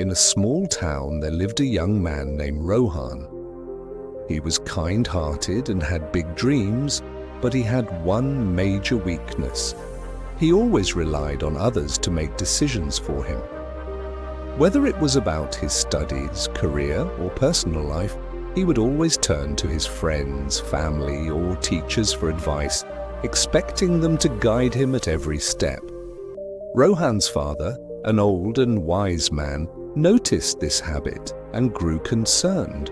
In a small town, there lived a young man named Rohan. He was kind-hearted and had big dreams, but he had one major weakness. He always relied on others to make decisions for him. Whether it was about his studies, career, or personal life, he would always turn to his friends, family, or teachers for advice, expecting them to guide him at every step. Rohan's father, an old and wise man, noticed this habit and grew concerned.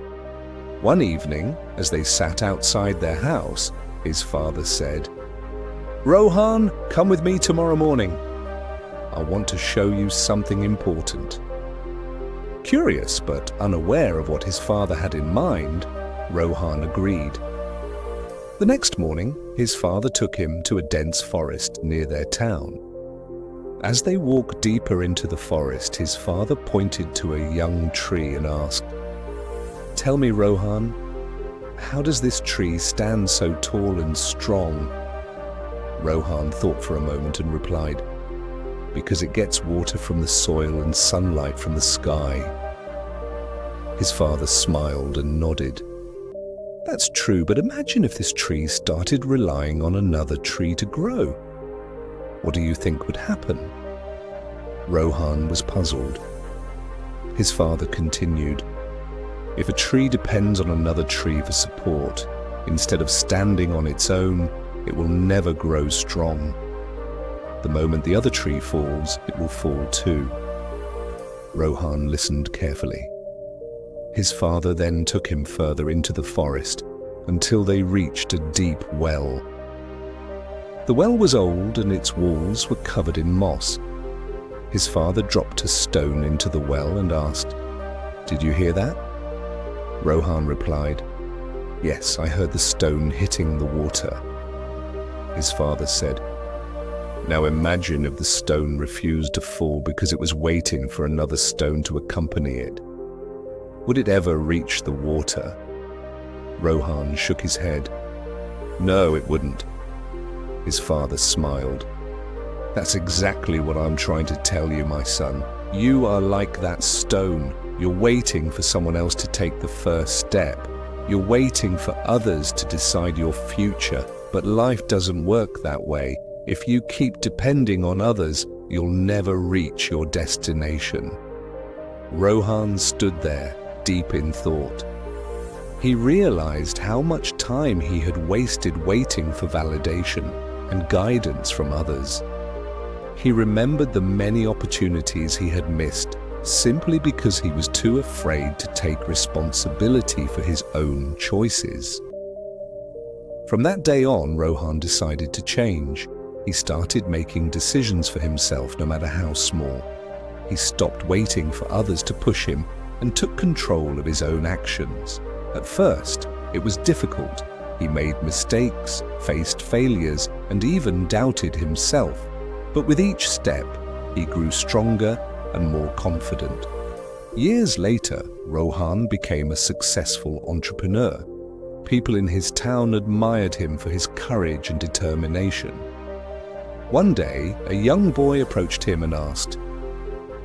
One evening, as they sat outside their house, his father said, "Rohan, come with me tomorrow morning. I want to show you something important." Curious but unaware of what his father had in mind, Rohan agreed. The next morning, his father took him to a dense forest near their town. As they walked deeper into the forest, his father pointed to a young tree and asked, "Tell me, Rohan, how does this tree stand so tall and strong?" Rohan thought for a moment and replied, "Because it gets water from the soil and sunlight from the sky." His father smiled and nodded. "That's true, but imagine if this tree started relying on another tree to grow. What do you think would happen?" Rohan was puzzled. His father continued, "If a tree depends on another tree for support, instead of standing on its own, it will never grow strong. The moment the other tree falls, it will fall too." Rohan listened carefully. His father then took him further into the forest until they reached a deep well. The well was old and its walls were covered in moss. His father dropped a stone into the well and asked, "Did you hear that?" Rohan replied, "Yes, I heard the stone hitting the water." His father said, "Now imagine if the stone refused to fall because it was waiting for another stone to accompany it. Would it ever reach the water?" Rohan shook his head. "No, it wouldn't." His father smiled. "That's exactly what I'm trying to tell you, my son. You are like that stone. You're waiting for someone else to take the first step. You're waiting for others to decide your future, but life doesn't work that way. If you keep depending on others, you'll never reach your destination." Rohan stood there, deep in thought. He realized how much time he had wasted waiting for validation and guidance from others. He remembered the many opportunities he had missed simply because he was too afraid to take responsibility for his own choices. From that day on, Rohan decided to change. He started making decisions for himself, no matter how small. He stopped waiting for others to push him and took control of his own actions. At first, it was difficult. He made mistakes, faced failures, and even doubted himself. But with each step, he grew stronger and more confident. Years later, Rohan became a successful entrepreneur. People in his town admired him for his courage and determination. One day, a young boy approached him and asked,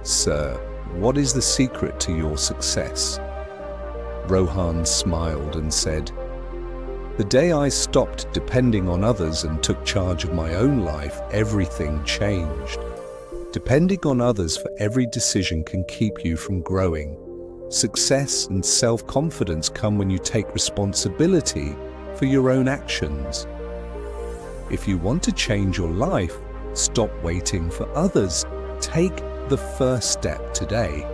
"Sir, what is the secret to your success?" Rohan smiled and said, "The day I stopped depending on others and took charge of my own life, everything changed. Depending on others for every decision can keep you from growing. Success and self-confidence come when you take responsibility for your own actions. If you want to change your life, stop waiting for others. Take the first step today."